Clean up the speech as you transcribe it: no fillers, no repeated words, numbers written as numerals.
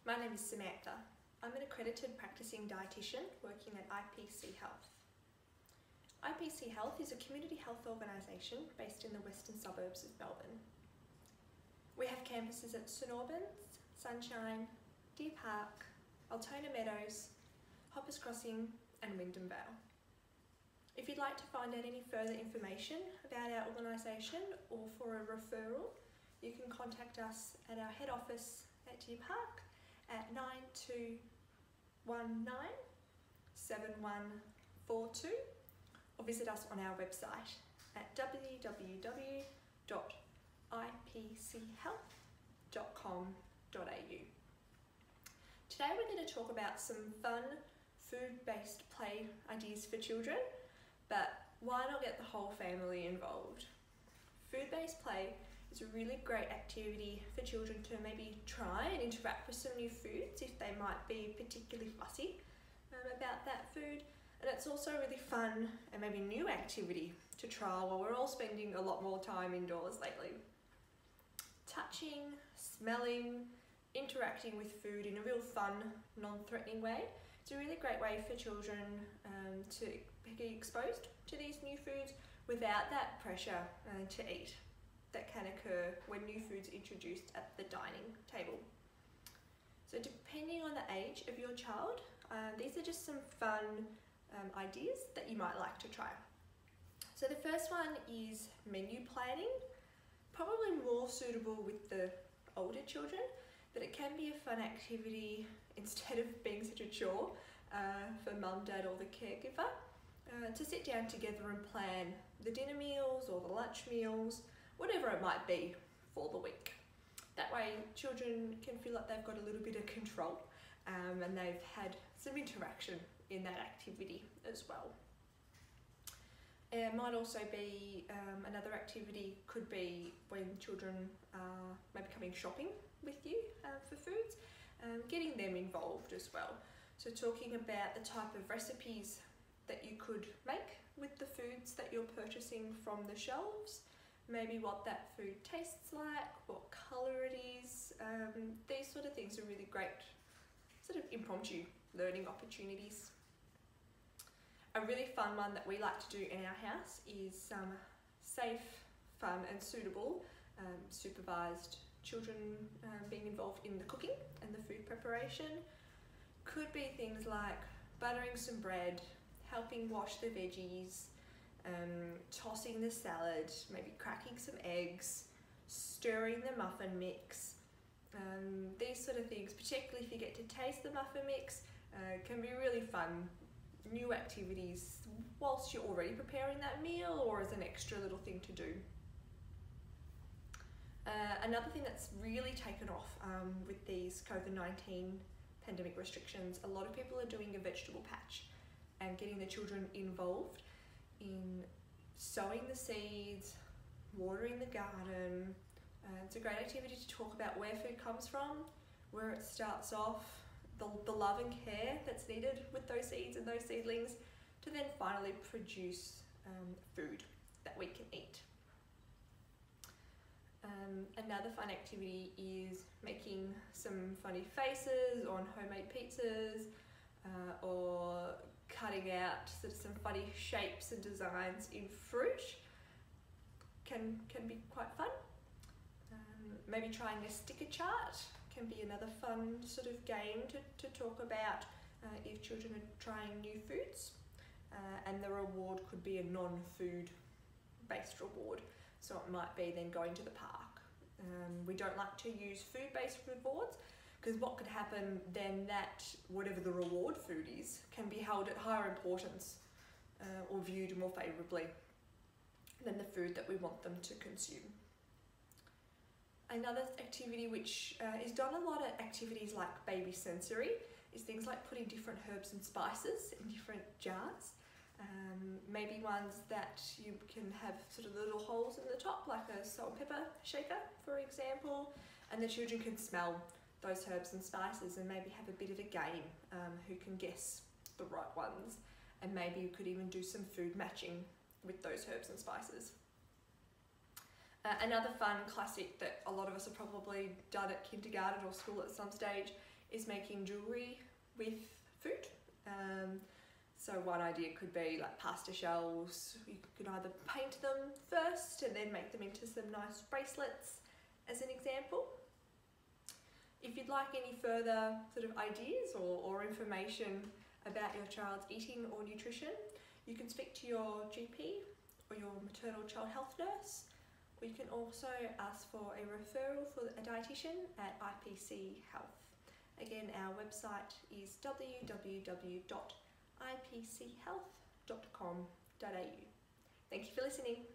My name is Samantha. I'm an accredited practicing dietitian working at IPC Health. IPC Health is a community health organisation based in the western suburbs of Melbourne. We have campuses at St Albans, Sunshine, Deer Park, Altona Meadows, Hoppers Crossing and Wyndham Vale. If you'd like to find out any further information about our organisation or for a referral, you can contact us at our head office at Deer Park at 9219 7142 or visit us on our website at www.ipchealth.com.au. Today we're going to talk about some fun food-based play ideas for children, but why not get the whole family involved? Food-based play is a really great activity for children to maybe try and interact with some new foods if they might be particularly fussy about that food. And it's also a really fun and maybe new activity to try while we're all spending a lot more time indoors lately. Touching, smelling, interacting with food in a real fun, non-threatening way. It's a really great way for children to be exposed to these new foods without that pressure to eat that can occur when new food's introduced at the dining table. So depending on the age of your child, these are just some fun ideas that you might like to try. So the first one is menu planning, probably more suitable with the older children, but it can be a fun activity instead of being such a chore for mum, dad or the caregiver to sit down together and plan the dinner meals or the lunch meals, whatever it might be for the week. That way children can feel like they've got a little bit of control and they've had some interaction in that activity as well. It might also be another activity could be when children are maybe coming shopping with you for foods, getting them involved as well. So talking about the type of recipes that you could make with the foods that you're purchasing from the shelves, maybe what that food tastes like, what colour it is. These sort of things are really great sort of impromptu learning opportunities. A really fun one that we like to do in our house is some safe, fun and suitable supervised children being involved in the cooking and the food preparation. Could be things like buttering some bread, helping wash the veggies, tossing the salad, maybe cracking some eggs, stirring the muffin mix. These sort of things, particularly if you get to taste the muffin mix, can be really fun new activities whilst you're already preparing that meal or as an extra little thing to do. Another thing that's really taken off with these COVID-19 pandemic restrictions, a lot of people are doing a vegetable patch and getting the children involved in sowing the seeds, watering the garden. It's a great activity to talk about where food comes from, where it starts off, the love and care that's needed with those seeds and those seedlings to then finally produce food that we can eat. Another fun activity is making some funny faces on homemade pizzas or cutting out sort of some funny shapes and designs in fruit can be quite fun. Maybe trying a sticker chart can be another fun sort of game to talk about if children are trying new foods. And the reward could be a non-food based reward. So it might be then going to the park. We don't like to use food-based rewards because what could happen then that whatever the reward food is can be held at higher importance or viewed more favourably than the food that we want them to consume. Another activity which is done a lot at activities like baby sensory is things like putting different herbs and spices in different jars. Maybe ones that you can have sort of little holes in the top, like a salt and pepper shaker, for example, and the children can smell those herbs and spices and maybe have a bit of a game who can guess the right ones, and maybe you could even do some food matching with those herbs and spices. Another fun classic that a lot of us have probably done at kindergarten or school at some stage is making jewellery with food. So one idea could be like pasta shells. You could either paint them first and then make them into some nice bracelets as an example. If you'd like any further sort of ideas or information about your child's eating or nutrition, you can speak to your GP or your maternal child health nurse, or you can also ask for a referral for a dietitian at IPC Health. Again, our website is www.ipchealth.com.au. Thank you for listening.